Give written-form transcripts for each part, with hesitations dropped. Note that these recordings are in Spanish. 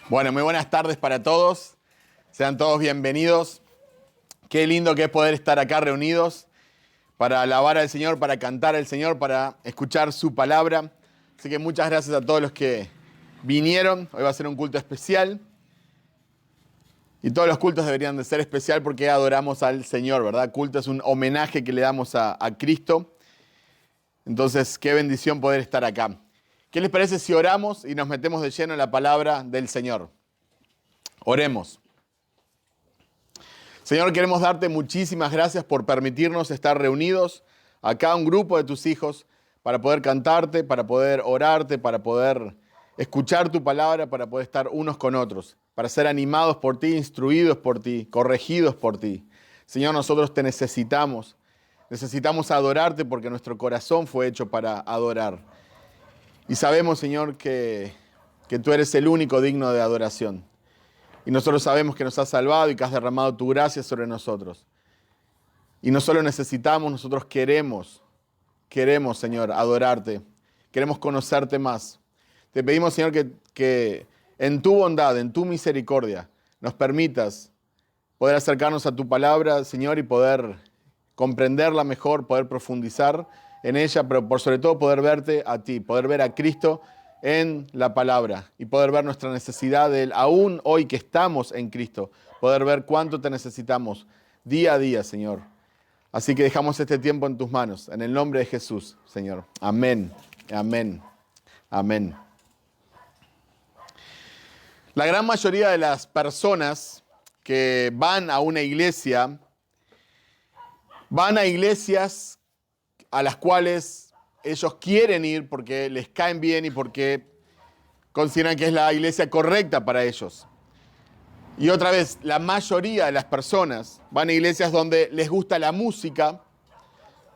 Bueno, muy buenas tardes para todos. Sean todos bienvenidos. Qué lindo que es poder estar acá reunidos para alabar al Señor, para cantar al Señor, para escuchar su palabra. Así que muchas gracias a todos los que vinieron. Hoy va a ser un culto especial. Y todos los cultos deberían de ser especial porque adoramos al Señor, ¿verdad? Culto es un homenaje que le damos a Cristo. Entonces, qué bendición poder estar acá. ¿Qué les parece si oramos y nos metemos de lleno en la palabra del Señor? Oremos. Señor, queremos darte muchísimas gracias por permitirnos estar reunidos acá, un grupo de tus hijos, para poder cantarte, para poder orarte, para poder escuchar tu palabra, para poder estar unos con otros, para ser animados por ti, instruidos por ti, corregidos por ti. Señor, nosotros te necesitamos. Necesitamos adorarte porque nuestro corazón fue hecho para adorar. Y sabemos, Señor, que tú eres el único digno de adoración. Y nosotros sabemos que nos has salvado y que has derramado tu gracia sobre nosotros. Y no solo necesitamos, nosotros queremos, Señor, adorarte. Queremos conocerte más. Te pedimos, Señor, que en tu bondad, en tu misericordia, nos permitas poder acercarnos a tu palabra, Señor, y poder comprenderla mejor, poder profundizar en ella, pero por sobre todo poder verte a ti, poder ver a Cristo en la palabra y poder ver nuestra necesidad de Él, aún hoy que estamos en Cristo, poder ver cuánto te necesitamos día a día, Señor. Así que dejamos este tiempo en tus manos, en el nombre de Jesús, Señor. Amén, amén, amén. La gran mayoría de las personas que van a una iglesia, van a iglesias a las cuales ellos quieren ir porque les caen bien y porque consideran que es la iglesia correcta para ellos. Y otra vez, la mayoría de las personas van a iglesias donde les gusta la música,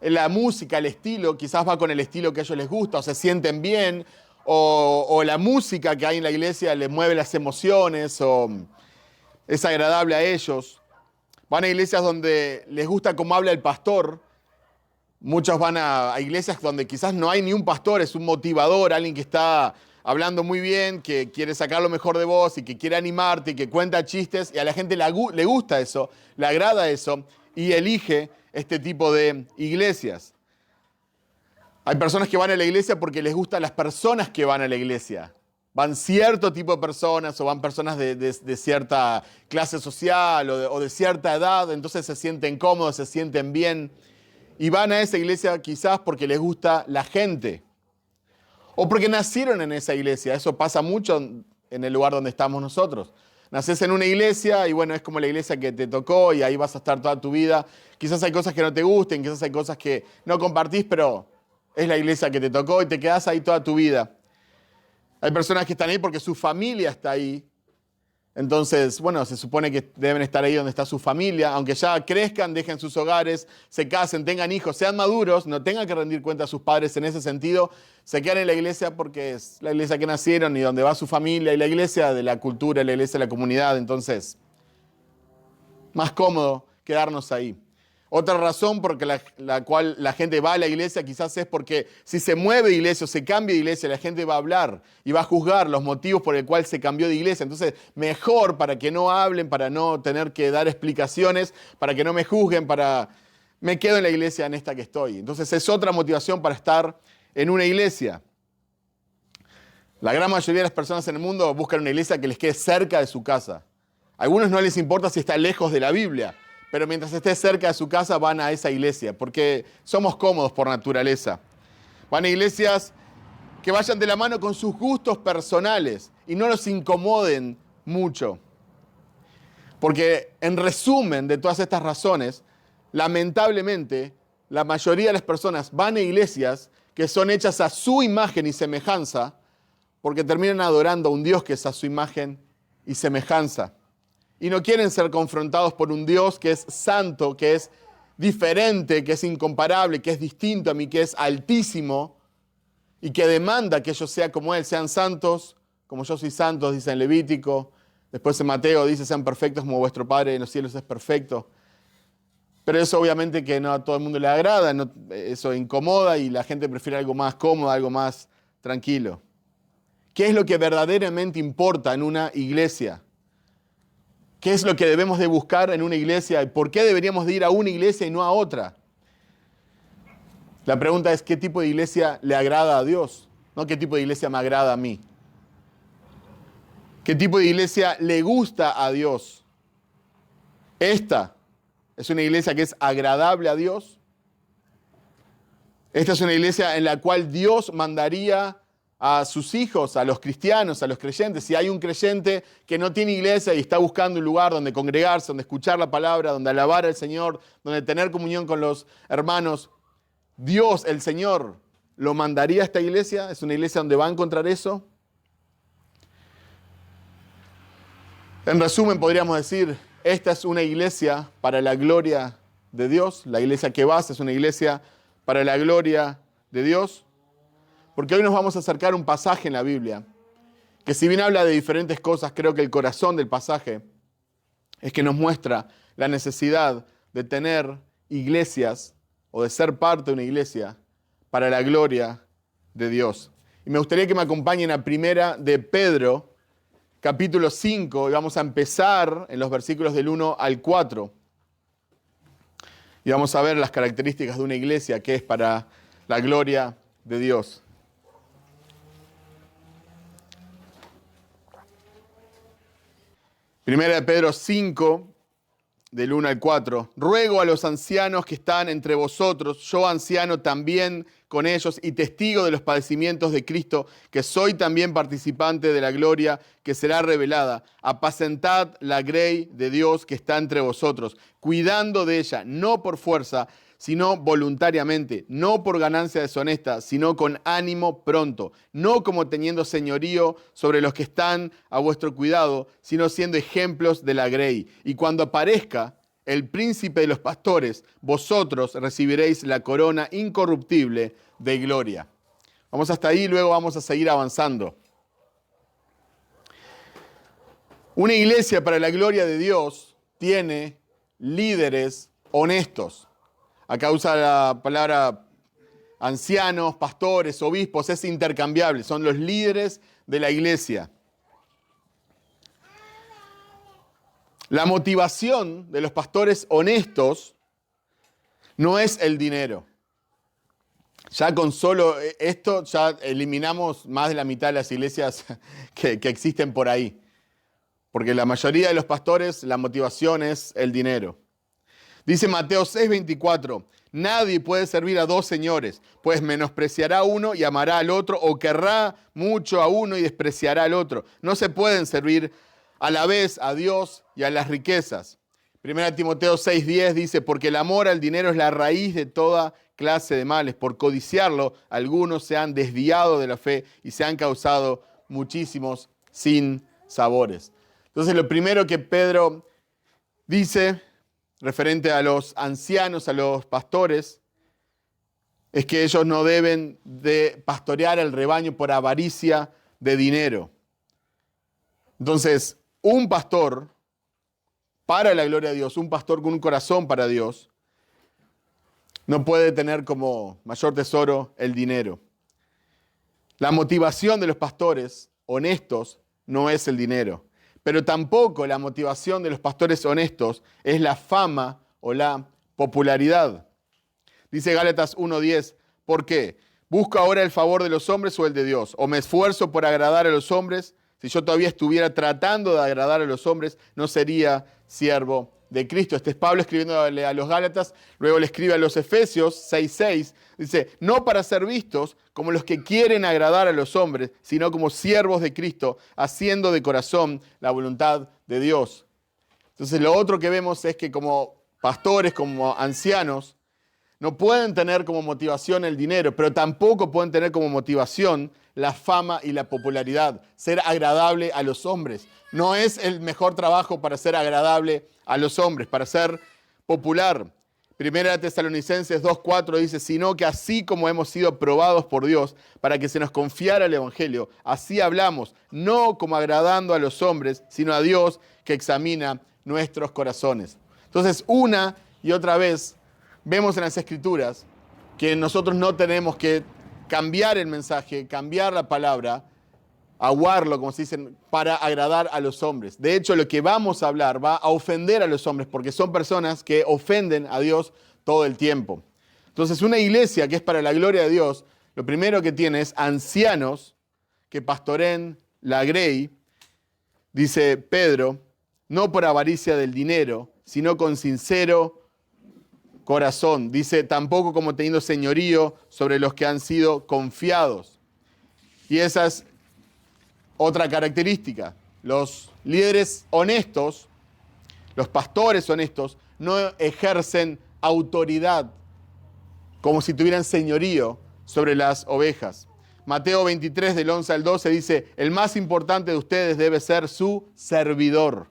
el estilo, quizás va con el estilo que a ellos les gusta, o se sienten bien, o la música que hay en la iglesia les mueve las emociones, o es agradable a ellos. Van a iglesias donde les gusta cómo habla el pastor. Muchos van a iglesias donde quizás no hay ni un pastor, es un motivador, alguien que está hablando muy bien, que quiere sacar lo mejor de vos y que quiere animarte y que cuenta chistes, y a la gente le gusta eso, le agrada eso y elige este tipo de iglesias. Hay personas que van a la iglesia porque les gustan las personas que van a la iglesia. Van cierto tipo de personas o van personas de cierta clase social o de cierta edad, entonces se sienten cómodos, se sienten bien. Y van a esa iglesia quizás porque les gusta la gente. O porque nacieron en esa iglesia. Eso pasa mucho en el lugar donde estamos nosotros. Nacés en una iglesia y bueno, es como la iglesia que te tocó y ahí vas a estar toda tu vida. Quizás hay cosas que no te gusten, quizás hay cosas que no compartís, pero es la iglesia que te tocó y te quedás ahí toda tu vida. Hay personas que están ahí porque su familia está ahí. Entonces, bueno, se supone que deben estar ahí donde está su familia, aunque ya crezcan, dejen sus hogares, se casen, tengan hijos, sean maduros, no tengan que rendir cuenta a sus padres en ese sentido, se quedan en la iglesia porque es la iglesia que nacieron y donde va su familia y la iglesia de la cultura, la iglesia de la comunidad, entonces, más cómodo quedarnos ahí. Otra razón por la cual la gente va a la iglesia quizás es porque si se mueve de iglesia o se cambia de iglesia, la gente va a hablar y va a juzgar los motivos por el cual se cambió de iglesia. Entonces, mejor para que no hablen, para no tener que dar explicaciones, para que no me juzguen, me quedo en la iglesia en esta que estoy. Entonces, es otra motivación para estar en una iglesia. La gran mayoría de las personas en el mundo buscan una iglesia que les quede cerca de su casa. A algunos no les importa si está lejos de la Biblia, pero mientras esté cerca de su casa van a esa iglesia, porque somos cómodos por naturaleza. Van a iglesias que vayan de la mano con sus gustos personales y no los incomoden mucho. Porque en resumen de todas estas razones, lamentablemente, la mayoría de las personas van a iglesias que son hechas a su imagen y semejanza, porque terminan adorando a un Dios que es a su imagen y semejanza. Y no quieren ser confrontados por un Dios que es santo, que es diferente, que es incomparable, que es distinto a mí, que es altísimo y que demanda que yo sea como Él, sean santos como yo soy santo, dice en Levítico. Después en Mateo dice, sean perfectos como vuestro Padre en los cielos es perfecto. Pero eso obviamente que no a todo el mundo le agrada, eso incomoda y la gente prefiere algo más cómodo, algo más tranquilo. ¿Qué es lo que verdaderamente importa en una iglesia? ¿Qué es lo que debemos de buscar en una iglesia? ¿Y por qué deberíamos de ir a una iglesia y no a otra? La pregunta es, ¿qué tipo de iglesia le agrada a Dios? No qué tipo de iglesia me agrada a mí. ¿Qué tipo de iglesia le gusta a Dios? Esta es una iglesia que es agradable a Dios. Esta es una iglesia en la cual Dios mandaría a sus hijos, a los cristianos, a los creyentes. Si hay un creyente que no tiene iglesia y está buscando un lugar donde congregarse, donde escuchar la palabra, donde alabar al Señor, donde tener comunión con los hermanos, Dios, el Señor, lo mandaría a esta iglesia. Es una iglesia donde va a encontrar eso. En resumen, podríamos decir, esta es una iglesia para la gloria de Dios. La iglesia que vas es una iglesia para la gloria de Dios. Porque hoy nos vamos a acercar a un pasaje en la Biblia que, si bien habla de diferentes cosas, creo que el corazón del pasaje es que nos muestra la necesidad de tener iglesias o de ser parte de una iglesia para la gloria de Dios. Y me gustaría que me acompañen a Primera de Pedro, capítulo 5, y vamos a empezar en los versículos del 1 al 4. Y vamos a ver las características de una iglesia que es para la gloria de Dios. Primera de Pedro 5, del 1 al 4. Ruego a los ancianos que están entre vosotros, yo anciano también con ellos y testigo de los padecimientos de Cristo, que soy también participante de la gloria que será revelada. Apacentad la grey de Dios que está entre vosotros, cuidando de ella, no por fuerza, sino voluntariamente, no por ganancia deshonesta, sino con ánimo pronto, no como teniendo señorío sobre los que están a vuestro cuidado, sino siendo ejemplos de la grey. Y cuando aparezca el príncipe de los pastores, vosotros recibiréis la corona incorruptible de gloria. Vamos hasta ahí, luego vamos a seguir avanzando. Una iglesia para la gloria de Dios tiene líderes honestos. Acá usa la palabra ancianos, pastores, obispos, es intercambiable, son los líderes de la iglesia. La motivación de los pastores honestos no es el dinero. Ya con solo esto ya eliminamos más de la mitad de las iglesias que existen por ahí. Porque la mayoría de los pastores, la motivación es el dinero. Dice Mateo 6:24, nadie puede servir a dos señores, pues menospreciará a uno y amará al otro, o querrá mucho a uno y despreciará al otro. No se pueden servir a la vez a Dios y a las riquezas. 1 Timoteo 6:10 dice, porque el amor al dinero es la raíz de toda clase de males. Por codiciarlo, algunos se han desviado de la fe y se han causado muchísimos sinsabores. Entonces, lo primero que Pedro dice referente a los ancianos, a los pastores, es que ellos no deben de pastorear el rebaño por avaricia de dinero. Entonces, un pastor para la gloria de Dios, un pastor con un corazón para Dios, no puede tener como mayor tesoro el dinero. La motivación de los pastores honestos no es el dinero. Pero tampoco la motivación de los pastores honestos es la fama o la popularidad. Dice Gálatas 1:10, ¿por qué? ¿Busco ahora el favor de los hombres o el de Dios? ¿O me esfuerzo por agradar a los hombres? Si yo todavía estuviera tratando de agradar a los hombres, no sería siervo de Cristo. Este es Pablo escribiéndole a los Gálatas, luego le escribe a los Efesios 6:6, dice, no para ser vistos como los que quieren agradar a los hombres, sino como siervos de Cristo, haciendo de corazón la voluntad de Dios. Entonces lo otro que vemos es que como pastores, como ancianos, no pueden tener como motivación el dinero, pero tampoco pueden tener como motivación la fama y la popularidad, ser agradable a los hombres. No es el mejor trabajo para ser agradable a los hombres, para ser popular. Primera de Tesalonicenses 2:4 dice, sino que así como hemos sido probados por Dios para que se nos confiara el Evangelio, así hablamos, no como agradando a los hombres, sino a Dios que examina nuestros corazones. Entonces, una y otra vez vemos en las Escrituras que nosotros no tenemos que cambiar el mensaje, cambiar la palabra, aguarlo, como se dice, para agradar a los hombres. De hecho, lo que vamos a hablar va a ofender a los hombres porque son personas que ofenden a Dios todo el tiempo. Entonces, una iglesia que es para la gloria de Dios, lo primero que tiene es ancianos que pastoreen la grey, dice Pedro, no por avaricia del dinero, sino con sincero corazón. Dice, tampoco como teniendo señorío sobre los que han sido confiados. Y esa es otra característica. Los líderes honestos, los pastores honestos, no ejercen autoridad como si tuvieran señorío sobre las ovejas. Mateo 23, del 11 al 12 dice, el más importante de ustedes debe ser su servidor,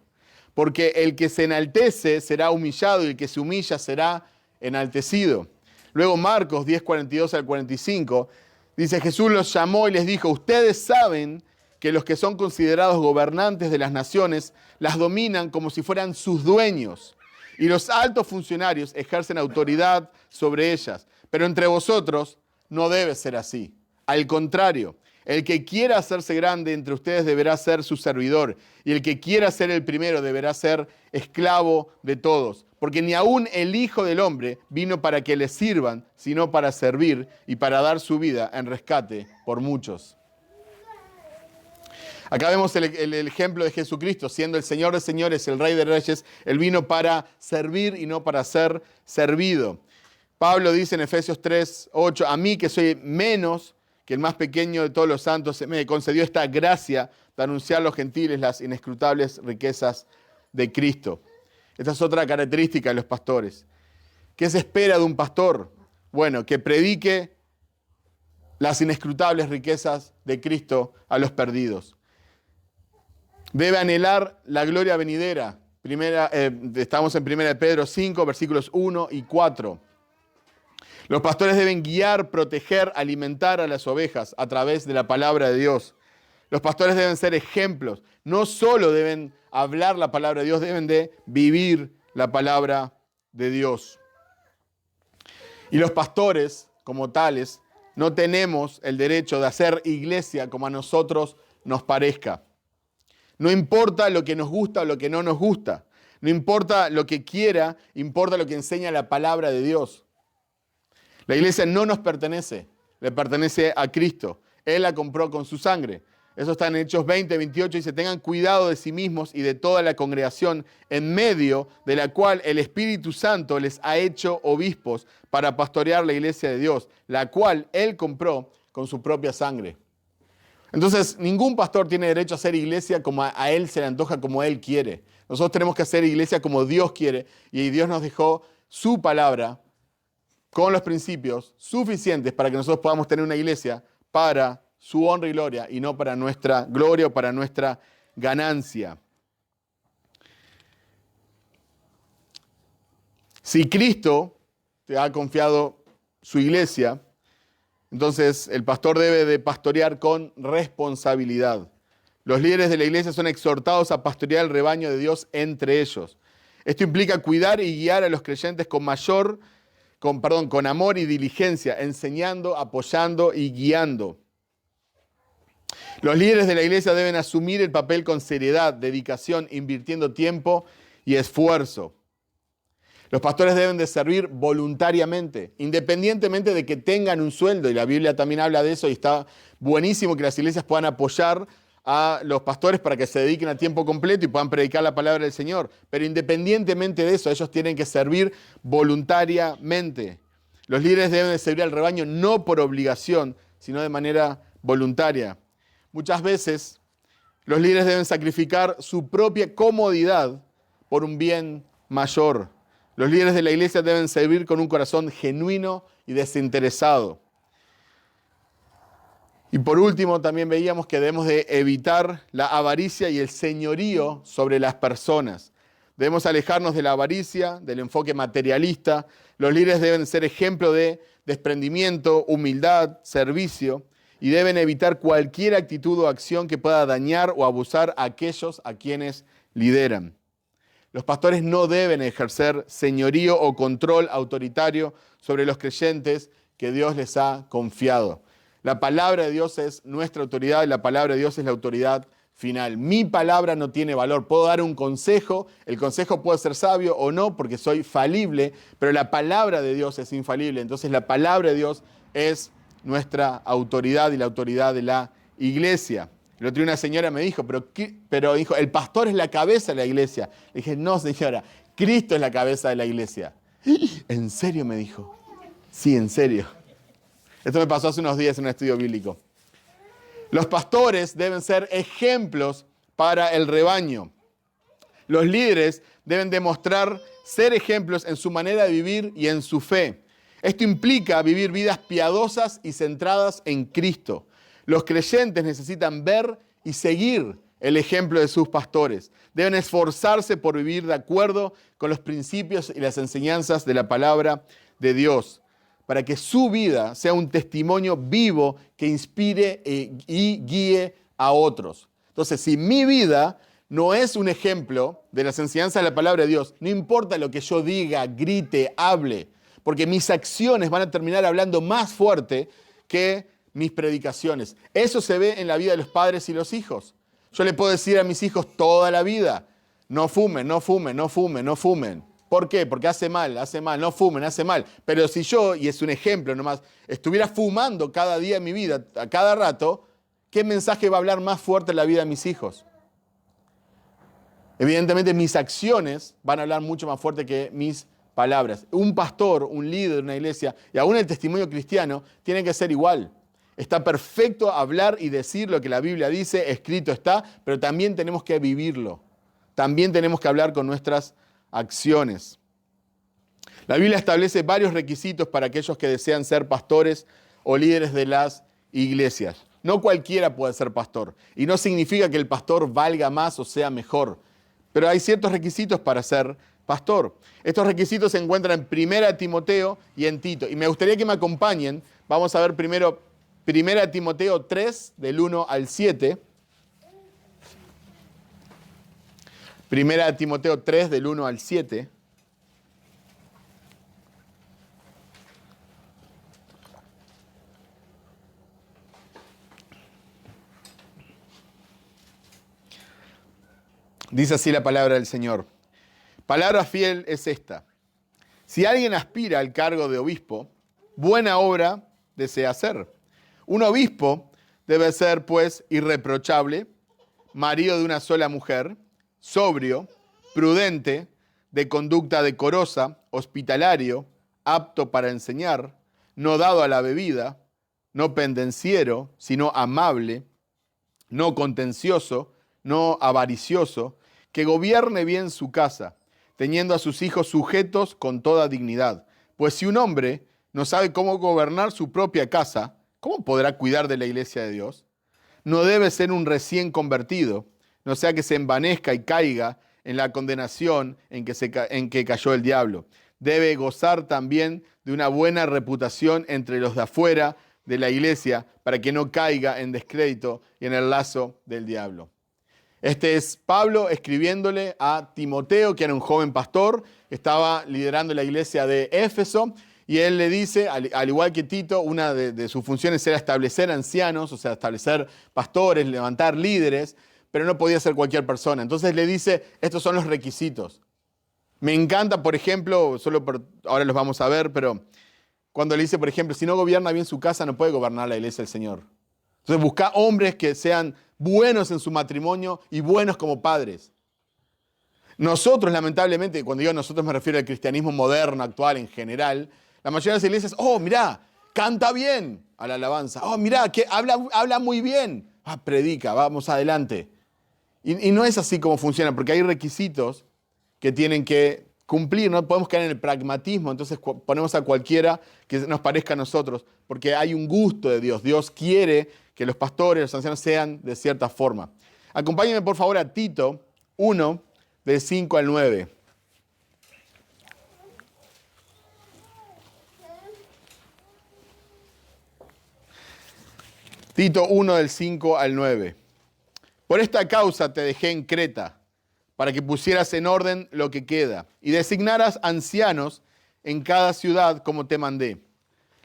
porque el que se enaltece será humillado y el que se humilla será enaltecido. Luego Marcos 10, 42 al 45 dice, Jesús los llamó y les dijo, ustedes saben que los que son considerados gobernantes de las naciones las dominan como si fueran sus dueños, y los altos funcionarios ejercen autoridad sobre ellas. Pero entre vosotros no debe ser así. Al contrario, el que quiera hacerse grande entre ustedes deberá ser su servidor, y el que quiera ser el primero deberá ser esclavo de todos. Porque ni aun el Hijo del Hombre vino para que le sirvan, sino para servir y para dar su vida en rescate por muchos. Acá vemos el ejemplo de Jesucristo, siendo el Señor de señores, el Rey de reyes. Él vino para servir y no para ser servido. Pablo dice en Efesios 3, 8, a mí que soy menos que el más pequeño de todos los santos, se me concedió esta gracia de anunciar a los gentiles las inescrutables riquezas de Cristo. Esta es otra característica de los pastores. ¿Qué se espera de un pastor? Bueno, que predique las inescrutables riquezas de Cristo a los perdidos. Debe anhelar la gloria venidera. Estamos en 1 Pedro 5, versículos 1 y 4. Los pastores deben guiar, proteger, alimentar a las ovejas a través de la palabra de Dios. Los pastores deben ser ejemplos. No solo deben hablar la palabra de Dios, deben de vivir la palabra de Dios. Y los pastores, como tales, no tenemos el derecho de hacer iglesia como a nosotros nos parezca. No importa lo que nos gusta o lo que no nos gusta. No importa lo que quiera, importa lo que enseña la palabra de Dios. La iglesia no nos pertenece, le pertenece a Cristo. Él la compró con su sangre. Eso está en Hechos 20, 28. Dice, tengan cuidado de sí mismos y de toda la congregación en medio de la cual el Espíritu Santo les ha hecho obispos para pastorear la iglesia de Dios, la cual Él compró con su propia sangre. Entonces, ningún pastor tiene derecho a hacer iglesia como a él se le antoja, como él quiere. Nosotros tenemos que hacer iglesia como Dios quiere, y Dios nos dejó su palabra con los principios suficientes para que nosotros podamos tener una iglesia para su honra y gloria, y no para nuestra gloria o para nuestra ganancia. Si Cristo te ha confiado su iglesia, entonces el pastor debe de pastorear con responsabilidad. Los líderes de la iglesia son exhortados a pastorear el rebaño de Dios entre ellos. Esto implica cuidar y guiar a los creyentes con amor y diligencia, enseñando, apoyando y guiando. Los líderes de la iglesia deben asumir el papel con seriedad, dedicación, invirtiendo tiempo y esfuerzo. Los pastores deben de servir voluntariamente, independientemente de que tengan un sueldo, y la Biblia también habla de eso, y está buenísimo que las iglesias puedan apoyar a los pastores para que se dediquen a tiempo completo y puedan predicar la palabra del Señor. Pero independientemente de eso, ellos tienen que servir voluntariamente. Los líderes deben de servir al rebaño no por obligación, sino de manera voluntaria. Muchas veces los líderes deben sacrificar su propia comodidad por un bien mayor. Los líderes de la iglesia deben servir con un corazón genuino y desinteresado. Y por último, también veíamos que debemos de evitar la avaricia y el señorío sobre las personas. Debemos alejarnos de la avaricia, del enfoque materialista. Los líderes deben ser ejemplo de desprendimiento, humildad, servicio, y deben evitar cualquier actitud o acción que pueda dañar o abusar a aquellos a quienes lideran. Los pastores no deben ejercer señorío o control autoritario sobre los creyentes que Dios les ha confiado. La palabra de Dios es nuestra autoridad y la palabra de Dios es la autoridad final. Mi palabra no tiene valor. Puedo dar un consejo, el consejo puede ser sabio o no porque soy falible, pero la palabra de Dios es infalible. Entonces la palabra de Dios es nuestra autoridad y la autoridad de la iglesia. El otro día una señora me dijo, pero dijo, el pastor es la cabeza de la iglesia. Le dije, no señora, Cristo es la cabeza de la iglesia. ¿En serio? Me dijo. Sí, en serio. Esto me pasó hace unos días en un estudio bíblico. Los pastores deben ser ejemplos para el rebaño. Los líderes deben demostrar ser ejemplos en su manera de vivir y en su fe. Esto implica vivir vidas piadosas y centradas en Cristo. Los creyentes necesitan ver y seguir el ejemplo de sus pastores. Deben esforzarse por vivir de acuerdo con los principios y las enseñanzas de la palabra de Dios, para que su vida sea un testimonio vivo que inspire y guíe a otros. Entonces, si mi vida no es un ejemplo de las enseñanzas de la palabra de Dios, no importa lo que yo diga, grite, hable, porque mis acciones van a terminar hablando más fuerte que mis predicaciones. Eso se ve en la vida de los padres y los hijos. Yo le puedo decir a mis hijos toda la vida, no fumen, no fumen, no fumen, no fumen. ¿Por qué? Porque hace mal, no fumen, hace mal. Pero si yo, y es un ejemplo nomás, estuviera fumando cada día de mi vida, a cada rato, ¿qué mensaje va a hablar más fuerte en la vida de mis hijos? Evidentemente mis acciones van a hablar mucho más fuerte que mis palabras. Un pastor, un líder de una iglesia, y aún el testimonio cristiano, tiene que ser igual. Está perfecto hablar y decir lo que la Biblia dice, escrito está, pero también tenemos que vivirlo. También tenemos que hablar con nuestras acciones. La Biblia establece varios requisitos para aquellos que desean ser pastores o líderes de las iglesias. No cualquiera puede ser pastor, y no significa que el pastor valga más o sea mejor, pero hay ciertos requisitos para ser pastor. Estos requisitos se encuentran en 1 Timoteo y en Tito, y me gustaría que me acompañen. Vamos a ver primero 1 Timoteo 3, del 1 al 7. 1 Timoteo 3, del 1 al 7. Dice así la palabra del Señor. Palabra fiel es esta. Si alguien aspira al cargo de obispo, buena obra desea hacer. Un obispo debe ser, pues, irreprochable, marido de una sola mujer, sobrio, prudente, de conducta decorosa, hospitalario, apto para enseñar, no dado a la bebida, no pendenciero, sino amable, no contencioso, no avaricioso, que gobierne bien su casa, teniendo a sus hijos sujetos con toda dignidad. Pues si un hombre no sabe cómo gobernar su propia casa, ¿cómo podrá cuidar de la iglesia de Dios? No debe ser un recién convertido, no sea que se envanezca y caiga en la condenación en que cayó el diablo. Debe gozar también de una buena reputación entre los de afuera de la iglesia para que no caiga en descrédito y en el lazo del diablo. Este es Pablo escribiéndole a Timoteo, que era un joven pastor, estaba liderando la iglesia de Éfeso, y él le dice, al igual que Tito, una de sus funciones era establecer ancianos, o sea, establecer pastores, levantar líderes, pero no podía ser cualquier persona. Entonces le dice, estos son los requisitos. Me encanta, por ejemplo, ahora los vamos a ver, pero cuando le dice, por ejemplo, si no gobierna bien su casa, no puede gobernar la iglesia del Señor. Entonces busca hombres que sean buenos en su matrimonio y buenos como padres. Nosotros, lamentablemente, cuando digo nosotros me refiero al cristianismo moderno, actual, en general, la mayoría de las iglesias, mirá, canta bien a la alabanza. Mirá, que habla muy bien. Predica, vamos adelante. Y no es así como funciona, porque hay requisitos que tienen que cumplir. No podemos caer en el pragmatismo, entonces ponemos a cualquiera que nos parezca a nosotros, porque hay un gusto de Dios. Dios quiere que los pastores, los ancianos sean de cierta forma. Acompáñenme por favor a Tito 1, del 5 al 9. Tito 1, del 5 al 9. Por esta causa te dejé en Creta, para que pusieras en orden lo que queda, y designaras ancianos en cada ciudad como te mandé.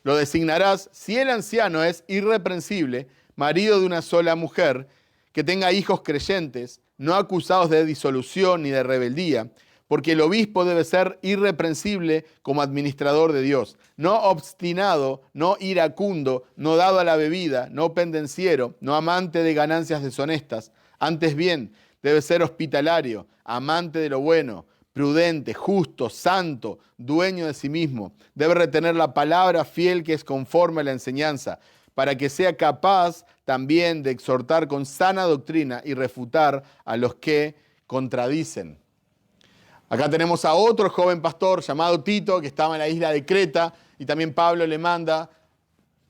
Lo designarás si el anciano es irreprensible, marido de una sola mujer, que tenga hijos creyentes, no acusados de disolución ni de rebeldía, porque el obispo debe ser irreprensible como administrador de Dios, no obstinado, no iracundo, no dado a la bebida, no pendenciero, no amante de ganancias deshonestas. Antes bien, debe ser hospitalario, amante de lo bueno, prudente, justo, santo, dueño de sí mismo. Debe retener la palabra fiel que es conforme a la enseñanza, para que sea capaz también de exhortar con sana doctrina y refutar a los que contradicen. Acá tenemos a otro joven pastor llamado Tito, que estaba en la isla de Creta, y también Pablo le manda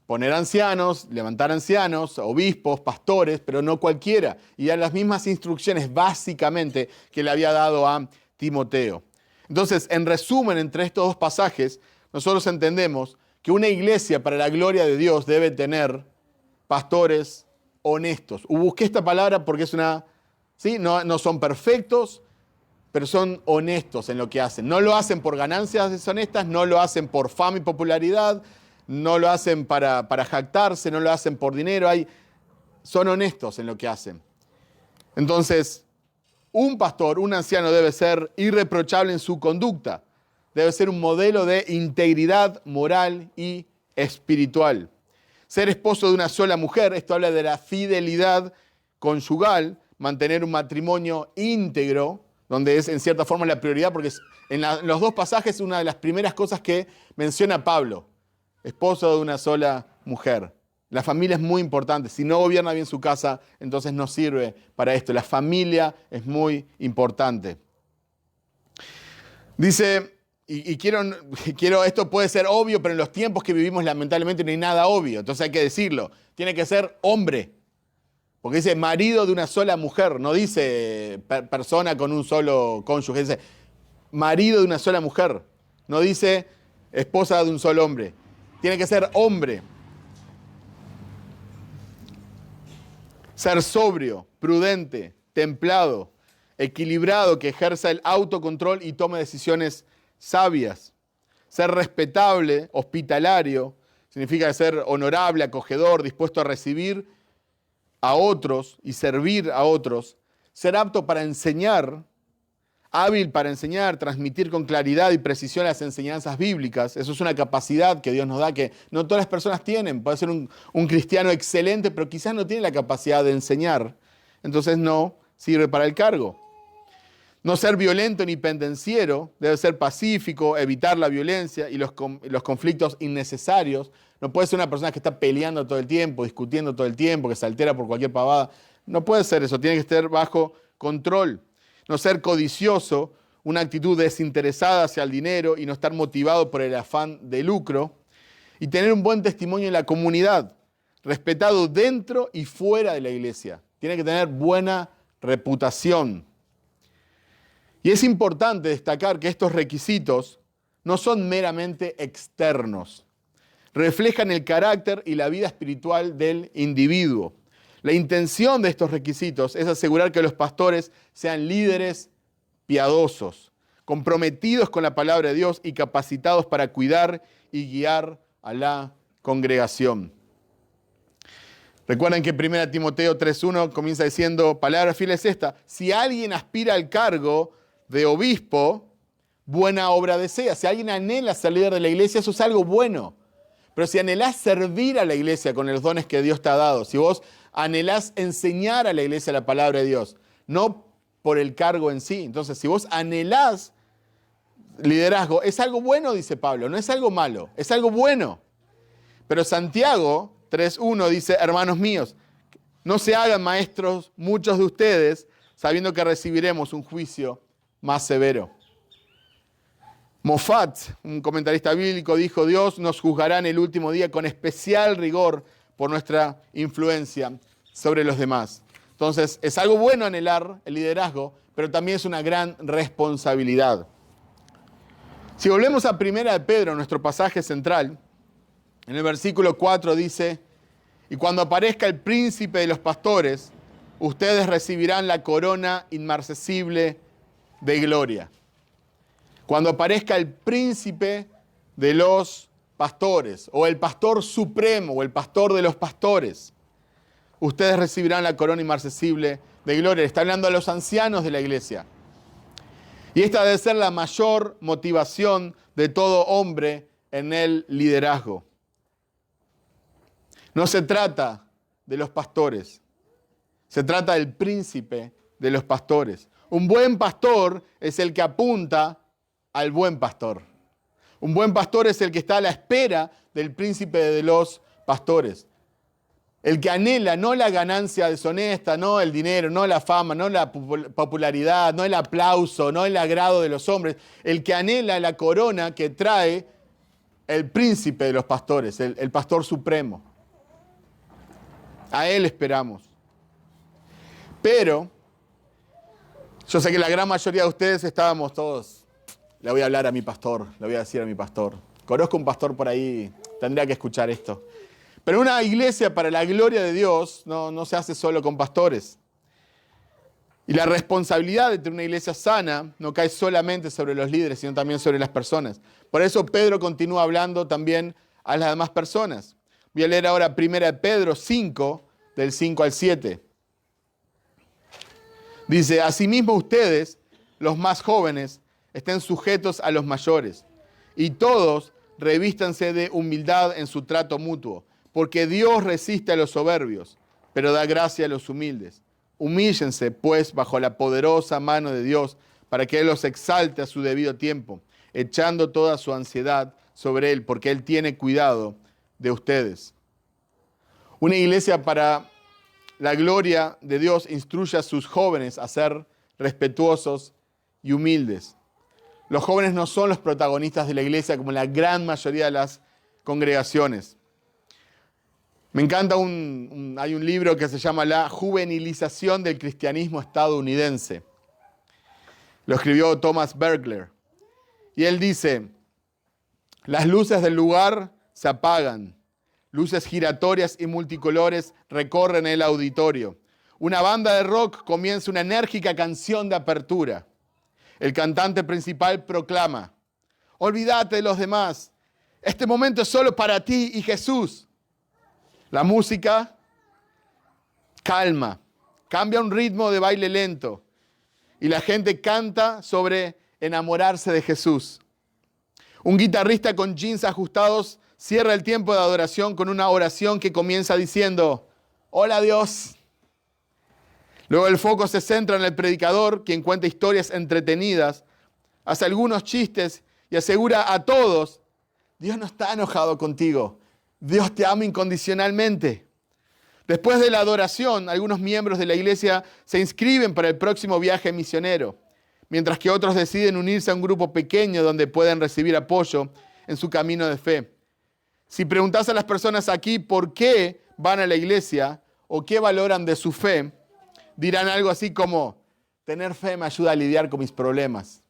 poner ancianos, levantar ancianos, obispos, pastores, pero no cualquiera, y dar las mismas instrucciones básicamente que le había dado a Timoteo. Entonces, en resumen, entre estos dos pasajes, nosotros entendemos que una iglesia para la gloria de Dios debe tener pastores honestos. Busqué esta palabra porque es una, ¿sí? No son perfectos, pero son honestos en lo que hacen. No lo hacen por ganancias deshonestas, no lo hacen por fama y popularidad, no lo hacen para jactarse, no lo hacen por dinero. Son honestos en lo que hacen. Entonces, un pastor, un anciano debe ser irreprochable en su conducta. Debe ser un modelo de integridad moral y espiritual. Ser esposo de una sola mujer, esto habla de la fidelidad conyugal, mantener un matrimonio íntegro, donde es en cierta forma la prioridad, porque en los dos pasajes es una de las primeras cosas que menciona Pablo. Esposo de una sola mujer. La familia es muy importante. Si no gobierna bien su casa, entonces no sirve para esto. La familia es muy importante. Dice, y quiero, esto puede ser obvio, pero en los tiempos que vivimos lamentablemente no hay nada obvio. Entonces hay que decirlo. Tiene que ser hombre. Porque dice marido de una sola mujer. No dice persona con un solo cónyuge. Dice marido de una sola mujer. No dice esposa de un solo hombre. Tiene que ser hombre. Ser sobrio, prudente, templado, equilibrado, que ejerza el autocontrol y tome decisiones sabias. Ser respetable, hospitalario, significa ser honorable, acogedor, dispuesto a recibir a otros y servir a otros. Ser apto para enseñar, hábil para enseñar, transmitir con claridad y precisión las enseñanzas bíblicas. Eso es una capacidad que Dios nos da que no todas las personas tienen. Puede ser un cristiano excelente, pero quizás no tiene la capacidad de enseñar. Entonces no sirve para el cargo. No ser violento ni pendenciero, debe ser pacífico, evitar la violencia y los conflictos innecesarios. No puede ser una persona que está peleando todo el tiempo, discutiendo todo el tiempo, que se altera por cualquier pavada. No puede ser eso, tiene que estar bajo control. No ser codicioso, una actitud desinteresada hacia el dinero y no estar motivado por el afán de lucro. Y tener un buen testimonio en la comunidad, respetado dentro y fuera de la iglesia. Tiene que tener buena reputación. Y es importante destacar que estos requisitos no son meramente externos. Reflejan el carácter y la vida espiritual del individuo. La intención de estos requisitos es asegurar que los pastores sean líderes piadosos, comprometidos con la palabra de Dios y capacitados para cuidar y guiar a la congregación. Recuerden que 1 Timoteo 3:1 comienza diciendo, palabra fiel es esta, si alguien aspira al cargo de obispo, buena obra desea. Si alguien anhela ser líder de la iglesia, eso es algo bueno. Pero si anhelás servir a la iglesia con los dones que Dios te ha dado, si vos anhelás enseñar a la iglesia la palabra de Dios, no por el cargo en sí. Entonces, si vos anhelás liderazgo, es algo bueno, dice Pablo, no es algo malo, es algo bueno. Pero Santiago 3:1 dice, hermanos míos, no se hagan maestros muchos de ustedes, sabiendo que recibiremos un juicio más severo. Moffat, un comentarista bíblico, dijo, Dios nos juzgará en el último día con especial rigor por nuestra influencia sobre los demás. Entonces, es algo bueno anhelar el liderazgo, pero también es una gran responsabilidad. Si volvemos a 1 de Pedro, nuestro pasaje central, en el versículo 4 dice, y cuando aparezca el príncipe de los pastores, ustedes recibirán la corona inmarcesible de gloria. Cuando aparezca el príncipe de los pastores, o el pastor supremo, o el pastor de los pastores. Ustedes recibirán la corona inmarcesible de gloria. Le está hablando a los ancianos de la iglesia. Y esta debe ser la mayor motivación de todo hombre en el liderazgo. No se trata de los pastores, se trata del príncipe de los pastores. Un buen pastor es el que apunta al buen pastor. Un buen pastor es el que está a la espera del príncipe de los pastores. El que anhela no la ganancia deshonesta, no el dinero, no la fama, no la popularidad, no el aplauso, no el agrado de los hombres. El que anhela la corona que trae el príncipe de los pastores, el pastor supremo. A él esperamos. Pero yo sé que la gran mayoría de ustedes estábamos todos, le voy a hablar a mi pastor, le voy a decir a mi pastor. Conozco un pastor por ahí, tendría que escuchar esto. Pero una iglesia para la gloria de Dios no se hace solo con pastores. Y la responsabilidad de tener una iglesia sana no cae solamente sobre los líderes, sino también sobre las personas. Por eso Pedro continúa hablando también a las demás personas. Voy a leer ahora 1 Pedro 5, del 5 al 7. Dice, asimismo ustedes, los más jóvenes, estén sujetos a los mayores, y todos revístanse de humildad en su trato mutuo, porque Dios resiste a los soberbios, pero da gracia a los humildes. Humíllense, pues, bajo la poderosa mano de Dios, para que Él los exalte a su debido tiempo, echando toda su ansiedad sobre Él, porque Él tiene cuidado de ustedes. Una iglesia para la gloria de Dios instruye a sus jóvenes a ser respetuosos y humildes. Los jóvenes no son los protagonistas de la iglesia como la gran mayoría de las congregaciones. Me encanta, hay un libro que se llama La juvenilización del cristianismo estadounidense. Lo escribió Thomas Bergler. Y él dice, las luces del lugar se apagan. Luces giratorias y multicolores recorren el auditorio. Una banda de rock comienza una enérgica canción de apertura. El cantante principal proclama, olvídate de los demás. Este momento es solo para ti y Jesús. La música calma, cambia un ritmo de baile lento y la gente canta sobre enamorarse de Jesús. Un guitarrista con jeans ajustados cierra el tiempo de adoración con una oración que comienza diciendo, hola Dios. Luego el foco se centra en el predicador, quien cuenta historias entretenidas, hace algunos chistes y asegura a todos, Dios no está enojado contigo. Dios te ama incondicionalmente. Después de la adoración, algunos miembros de la iglesia se inscriben para el próximo viaje misionero, mientras que otros deciden unirse a un grupo pequeño donde pueden recibir apoyo en su camino de fe. Si preguntas a las personas aquí por qué van a la iglesia o qué valoran de su fe, dirán algo así como, tener fe me ayuda a lidiar con mis problemas.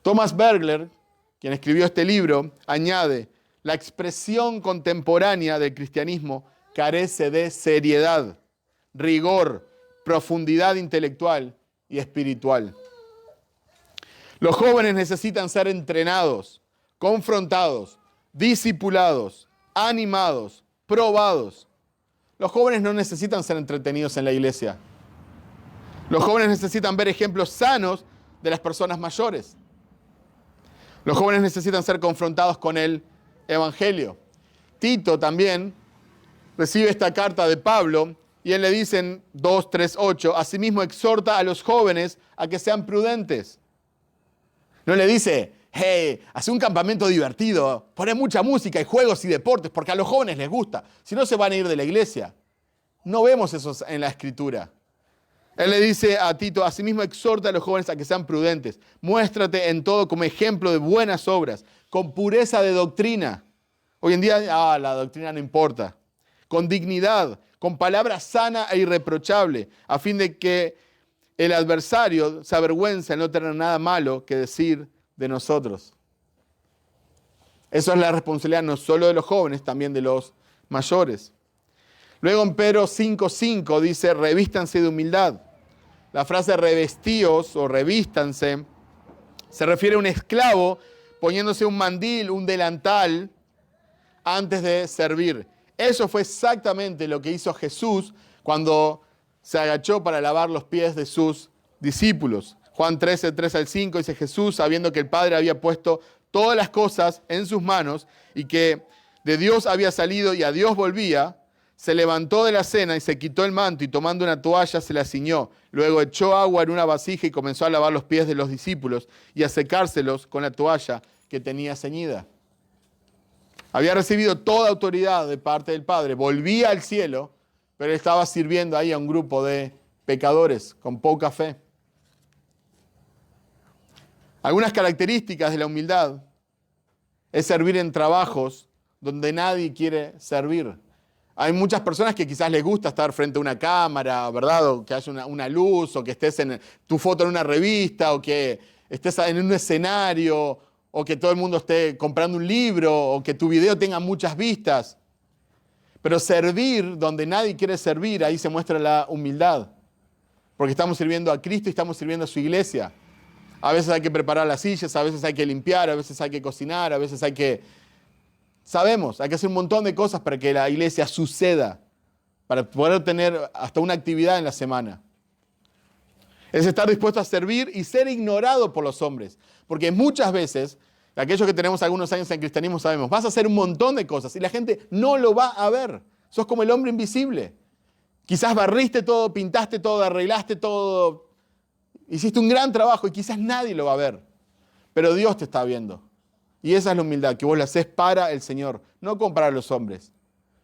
Thomas Bergler, quien escribió este libro, añade, la expresión contemporánea del cristianismo carece de seriedad, rigor, profundidad intelectual y espiritual. Los jóvenes necesitan ser entrenados, confrontados, discipulados, animados, probados. Los jóvenes no necesitan ser entretenidos en la iglesia. Los jóvenes necesitan ver ejemplos sanos de las personas mayores. Los jóvenes necesitan ser confrontados con el Evangelio. Tito también recibe esta carta de Pablo y él le dice en 2, 3, 8, asimismo exhorta a los jóvenes a que sean prudentes. No le dice, hey, hace un campamento divertido, poné mucha música y juegos y deportes porque a los jóvenes les gusta, si no se van a ir de la iglesia. No vemos eso en la Escritura. Él le dice a Tito, asimismo exhorta a los jóvenes a que sean prudentes. Muéstrate en todo como ejemplo de buenas obras, con pureza de doctrina. Hoy en día, la doctrina no importa. Con dignidad, con palabra sana e irreprochable, a fin de que el adversario se avergüence de no tener nada malo que decir de nosotros. Eso es la responsabilidad no solo de los jóvenes, también de los mayores. Luego en Pedro 5:5 dice, revístanse de humildad. La frase revestíos o revístanse se refiere a un esclavo poniéndose un mandil, un delantal, antes de servir. Eso fue exactamente lo que hizo Jesús cuando se agachó para lavar los pies de sus discípulos. Juan 13, 3 al 5 dice: Jesús, sabiendo que el Padre había puesto todas las cosas en sus manos y que de Dios había salido y a Dios volvía, se levantó de la cena y se quitó el manto y tomando una toalla se la ciñó. Luego echó agua en una vasija y comenzó a lavar los pies de los discípulos y a secárselos con la toalla que tenía ceñida. Había recibido toda autoridad de parte del Padre, volvía al cielo, pero estaba sirviendo ahí a un grupo de pecadores con poca fe. Algunas características de la humildad es servir en trabajos donde nadie quiere servir. Hay muchas personas que quizás les gusta estar frente a una cámara, ¿verdad? O que haya una luz, o que estés en tu foto en una revista, o que estés en un escenario, o que todo el mundo esté comprando un libro, o que tu video tenga muchas vistas. Pero servir donde nadie quiere servir, ahí se muestra la humildad. Porque estamos sirviendo a Cristo y estamos sirviendo a su iglesia. A veces hay que preparar las sillas, a veces hay que limpiar, a veces hay que cocinar, a veces hay que... Sabemos, hay que hacer un montón de cosas para que la iglesia suceda, para poder tener hasta una actividad en la semana. Es estar dispuesto a servir y ser ignorado por los hombres. Porque muchas veces, aquellos que tenemos algunos años en cristianismo sabemos, vas a hacer un montón de cosas y la gente no lo va a ver. Sos como el hombre invisible. Quizás barriste todo, pintaste todo, arreglaste todo, hiciste un gran trabajo y quizás nadie lo va a ver. Pero Dios te está viendo. Y esa es la humildad, que vos la haces para el Señor, no para los hombres.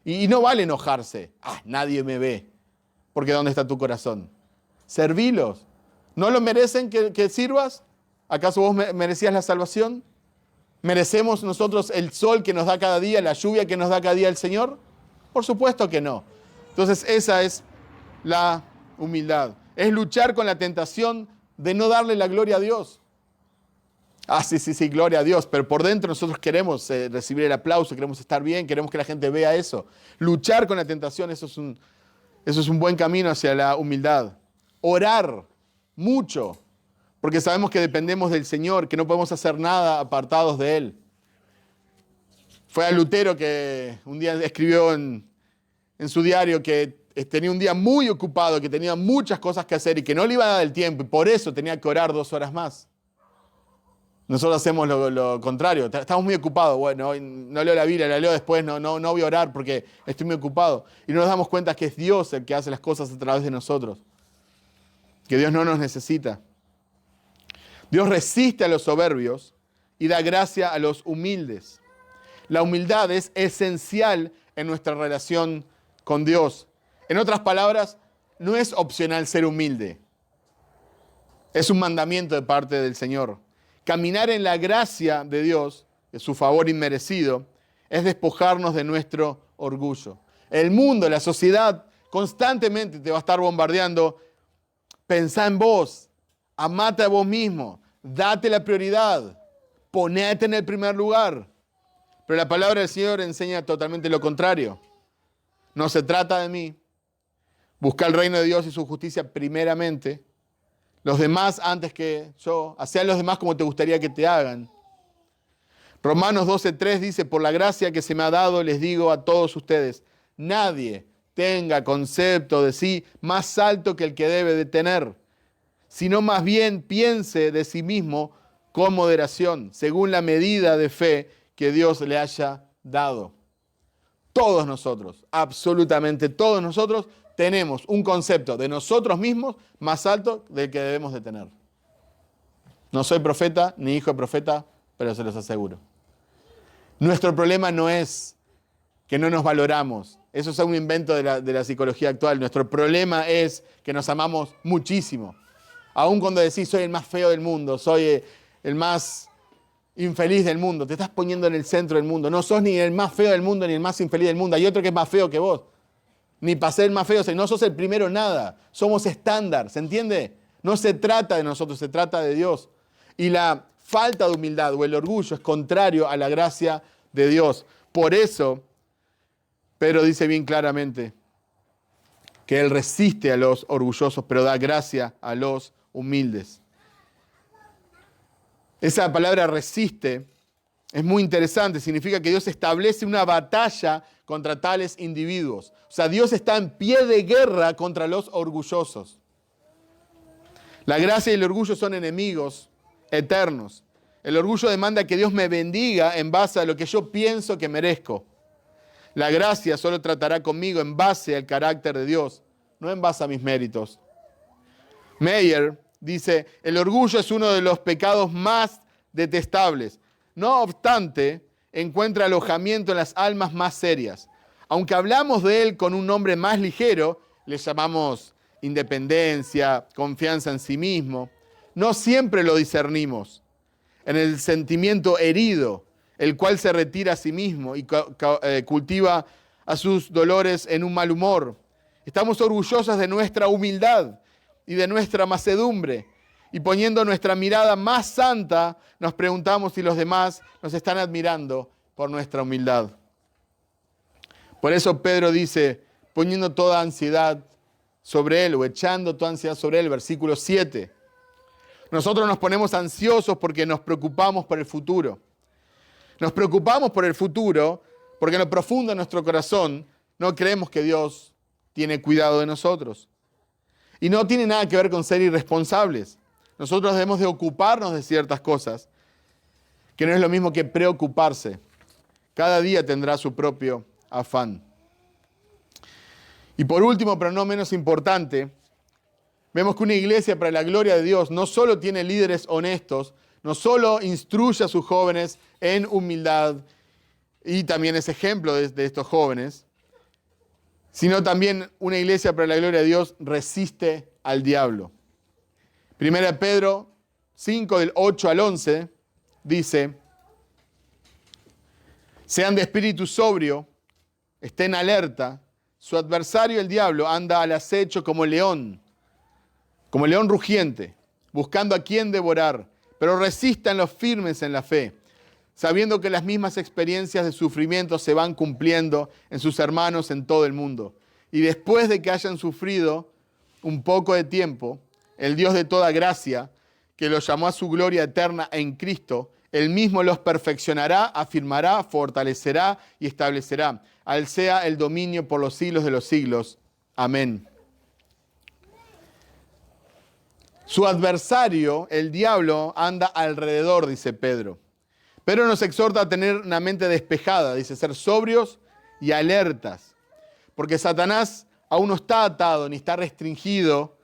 Y no vale enojarse. Nadie me ve. Porque ¿dónde está tu corazón? Servilos. ¿No lo merecen que sirvas? ¿Acaso vos merecías la salvación? ¿Merecemos nosotros el sol que nos da cada día, la lluvia que nos da cada día el Señor? Por supuesto que no. Entonces esa es la humildad. Es luchar con la tentación de no darle la gloria a Dios. Sí, gloria a Dios, pero por dentro nosotros queremos recibir el aplauso, queremos estar bien, queremos que la gente vea eso. Luchar con la tentación, eso es un buen camino hacia la humildad. Orar mucho, porque sabemos que dependemos del Señor, que no podemos hacer nada apartados de Él. Fue a Lutero que un día escribió en su diario que tenía un día muy ocupado, que tenía muchas cosas que hacer y que no le iba a dar el tiempo y por eso tenía que orar 2 horas más. Nosotros hacemos lo contrario, estamos muy ocupados, bueno, hoy no leo la Biblia, la leo después, no voy a orar porque estoy muy ocupado. Y no nos damos cuenta que es Dios el que hace las cosas a través de nosotros, que Dios no nos necesita. Dios resiste a los soberbios y da gracia a los humildes. La humildad es esencial en nuestra relación con Dios. En otras palabras, no es opcional ser humilde, es un mandamiento de parte del Señor. Caminar en la gracia de Dios, de su favor inmerecido, es despojarnos de nuestro orgullo. El mundo, la sociedad, constantemente te va a estar bombardeando. Pensá en vos, amate a vos mismo, date la prioridad, ponete en el primer lugar. Pero la palabra del Señor enseña totalmente lo contrario. No se trata de mí. Busca el reino de Dios y su justicia primeramente. Los demás antes que yo. Hacé a los demás como te gustaría que te hagan. Romanos 12:3 dice: por la gracia que se me ha dado, les digo a todos ustedes, nadie tenga concepto de sí más alto que el que debe de tener, sino más bien piense de sí mismo con moderación, según la medida de fe que Dios le haya dado. Todos nosotros, absolutamente todos nosotros, tenemos un concepto de nosotros mismos más alto del que debemos de tener. No soy profeta ni hijo de profeta, pero se los aseguro. Nuestro problema no es que no nos valoramos. Eso es un invento de la psicología actual. Nuestro problema es que nos amamos muchísimo. Aun cuando decís, soy el más feo del mundo, soy el más infeliz del mundo, te estás poniendo en el centro del mundo. No sos ni el más feo del mundo ni el más infeliz del mundo. Hay otro que es más feo que vos. Ni para ser el más feo, no sos el primero nada. Somos estándar, ¿se entiende? No se trata de nosotros, se trata de Dios. Y la falta de humildad o el orgullo es contrario a la gracia de Dios. Por eso, Pedro dice bien claramente que Él resiste a los orgullosos, pero da gracia a los humildes. Esa palabra resiste es muy interesante. Significa que Dios establece una batalla contra tales individuos. O sea, Dios está en pie de guerra contra los orgullosos. La gracia y el orgullo son enemigos eternos. El orgullo demanda que Dios me bendiga en base a lo que yo pienso que merezco. La gracia solo tratará conmigo en base al carácter de Dios, no en base a mis méritos. Meyer dice, el orgullo es uno de los pecados más detestables. No obstante, encuentra alojamiento en las almas más serias. Aunque hablamos de él con un nombre más ligero, le llamamos independencia, confianza en sí mismo, no siempre lo discernimos. En el sentimiento herido, el cual se retira a sí mismo y cultiva a sus dolores en un mal humor. Estamos orgullosos de nuestra humildad y de nuestra mansedumbre. Y poniendo nuestra mirada más santa, nos preguntamos si los demás nos están admirando por nuestra humildad. Por eso Pedro dice, poniendo toda ansiedad sobre él o echando toda ansiedad sobre él, versículo 7. Nosotros nos ponemos ansiosos porque nos preocupamos por el futuro. Nos preocupamos por el futuro porque en lo profundo de nuestro corazón no creemos que Dios tiene cuidado de nosotros. Y no tiene nada que ver con ser irresponsables. Nosotros debemos de ocuparnos de ciertas cosas, que no es lo mismo que preocuparse. Cada día tendrá su propio afán. Y por último, pero no menos importante, vemos que una iglesia para la gloria de Dios no solo tiene líderes honestos, no solo instruye a sus jóvenes en humildad, y también es ejemplo de estos jóvenes, sino también una iglesia para la gloria de Dios resiste al diablo. 1 Pedro 5, del 8 al 11, dice, sean de espíritu sobrio, estén alerta, su adversario el diablo anda al acecho como león rugiente, buscando a quien devorar, pero resistan los firmes en la fe, sabiendo que las mismas experiencias de sufrimiento se van cumpliendo en sus hermanos en todo el mundo. Y después de que hayan sufrido un poco de tiempo, el Dios de toda gracia, que los llamó a su gloria eterna en Cristo, Él mismo los perfeccionará, afirmará, fortalecerá y establecerá. A Él sea el dominio por los siglos de los siglos. Amén. Su adversario, el diablo, anda alrededor, dice Pedro. Pedro nos exhorta a tener una mente despejada, dice, ser sobrios y alertas. Porque Satanás aún no está atado ni está restringido.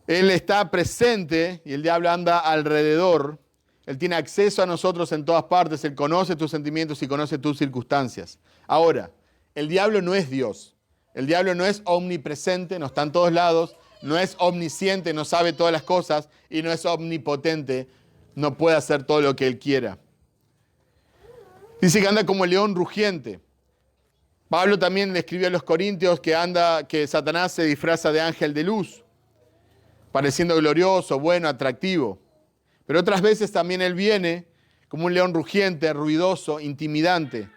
Él está presente y el diablo anda alrededor. Él tiene acceso a nosotros en todas partes. Él conoce tus sentimientos y conoce tus circunstancias. Ahora, el diablo no es Dios. El diablo no es omnipresente, no está en todos lados. No es omnisciente, no sabe todas las cosas. Y no es omnipotente, no puede hacer todo lo que él quiera. Dice que anda como el león rugiente. Pablo también le escribió a los Corintios que Satanás se disfraza de ángel de luz, pareciendo glorioso, bueno, atractivo. Pero otras veces también él viene como un león rugiente, ruidoso, intimidante.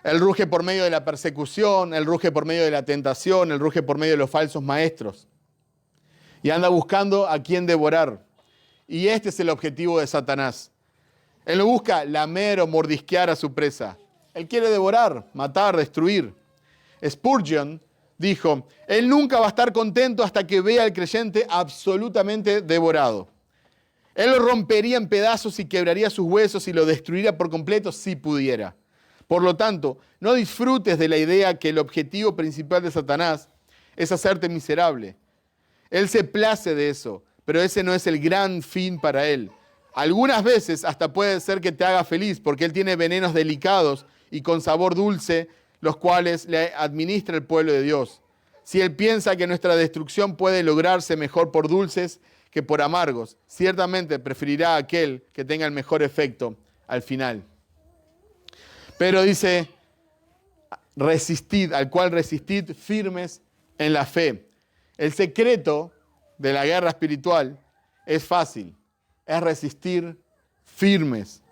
Él ruge por medio de la persecución, él ruge por medio de la tentación, él ruge por medio de los falsos maestros. Y anda buscando a quien devorar. Y este es el objetivo de Satanás. Él no busca lamer o mordisquear a su presa. Él quiere devorar, matar, destruir. Spurgeon dijo, él nunca va a estar contento hasta que vea al creyente absolutamente devorado. Él lo rompería en pedazos y quebraría sus huesos y lo destruiría por completo si pudiera. Por lo tanto, no disfrutes de la idea que el objetivo principal de Satanás es hacerte miserable. Él se place de eso, pero ese no es el gran fin para él. Algunas veces hasta puede ser que te haga feliz porque él tiene venenos delicados y con sabor dulce, los cuales le administra el pueblo de Dios. Si él piensa que nuestra destrucción puede lograrse mejor por dulces que por amargos, ciertamente preferirá a aquel que tenga el mejor efecto al final. Pero dice, resistid, al cual resistid firmes en la fe. El secreto de la guerra espiritual es fácil, es resistir firmes.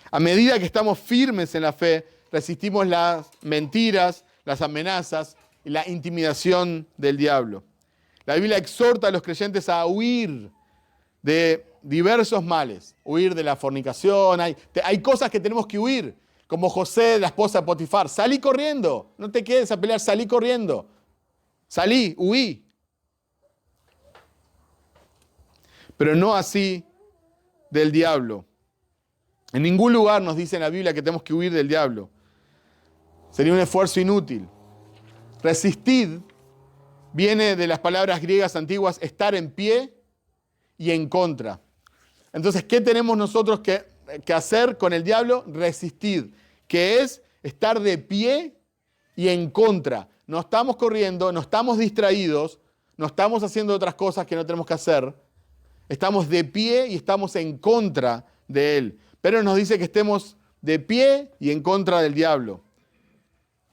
A medida que estamos firmes en la fe, resistimos las mentiras, las amenazas y la intimidación del diablo. La Biblia exhorta a los creyentes a huir de diversos males. Huir de la fornicación. Hay cosas que tenemos que huir. Como José, la esposa de Potifar. Salí corriendo. No te quedes a pelear. Salí corriendo. Salí, huí. Pero no así del diablo. En ningún lugar nos dice en la Biblia que tenemos que huir del diablo. Sería un esfuerzo inútil. Resistid viene de las palabras griegas antiguas estar en pie y en contra. Entonces, ¿qué tenemos nosotros que hacer con el diablo? Resistir, que es estar de pie y en contra. No estamos corriendo, no estamos distraídos, no estamos haciendo otras cosas que no tenemos que hacer. Estamos de pie y estamos en contra de él. Pero nos dice que estemos de pie y en contra del diablo.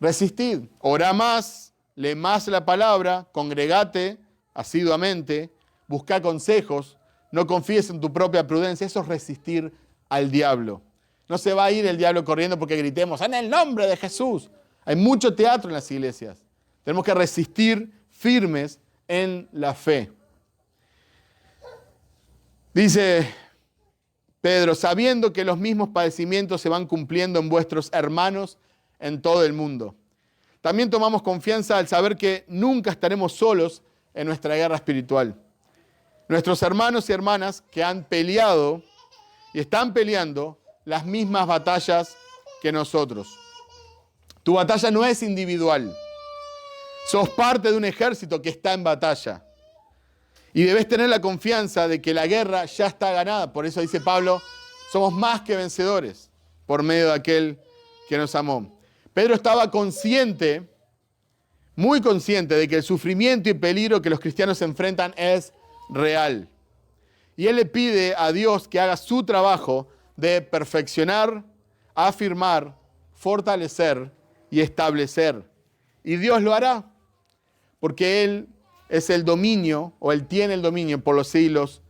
Resistid, orá más, lee más la palabra, congregate asiduamente, busca consejos, no confíes en tu propia prudencia. Eso es resistir al diablo. No se va a ir el diablo corriendo porque gritemos en el nombre de Jesús. Hay mucho teatro en las iglesias. Tenemos que resistir firmes en la fe. Dice Pedro, sabiendo que los mismos padecimientos se van cumpliendo en vuestros hermanos en todo el mundo. También tomamos confianza al saber que nunca estaremos solos en nuestra guerra espiritual. Nuestros hermanos y hermanas que han peleado y están peleando las mismas batallas que nosotros. Tu batalla no es individual. Sos parte de un ejército que está en batalla. Y debes tener la confianza de que la guerra ya está ganada. Por eso dice Pablo, somos más que vencedores por medio de aquel que nos amó. Pedro estaba consciente, muy consciente de que el sufrimiento y peligro que los cristianos enfrentan es real. Y él le pide a Dios que haga su trabajo de perfeccionar, afirmar, fortalecer y establecer. Y Dios lo hará, porque Él es el dominio, o Él tiene el dominio por los siglos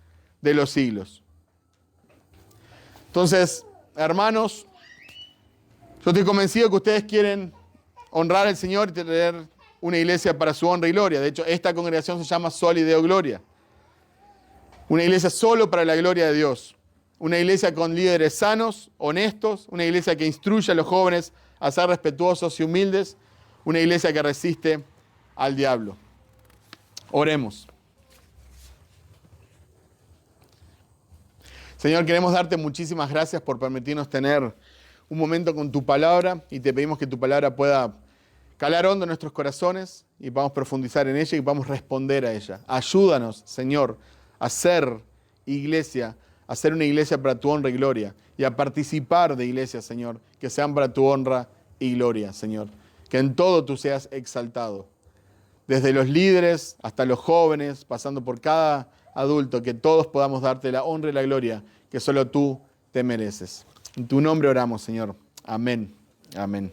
de los siglos. Entonces, hermanos, yo estoy convencido que ustedes quieren honrar al Señor y tener una iglesia para su honra y gloria. De hecho, esta congregación se llama Soli Deo Gloria. Una iglesia solo para la gloria de Dios. Una iglesia con líderes sanos, honestos. Una iglesia que instruye a los jóvenes a ser respetuosos y humildes. Una iglesia que resiste al diablo. Oremos. Señor, queremos darte muchísimas gracias por permitirnos tener un momento con tu palabra y te pedimos que tu palabra pueda calar hondo en nuestros corazones y podamos profundizar en ella y podamos responder a ella. Ayúdanos, Señor, a ser iglesia, a ser una iglesia para tu honra y gloria y a participar de iglesias, Señor, que sean para tu honra y gloria, Señor. Que en todo tú seas exaltado. Desde los líderes hasta los jóvenes, pasando por cada adulto, que todos podamos darte la honra y la gloria que solo tú te mereces. En tu nombre oramos, Señor. Amén. Amén.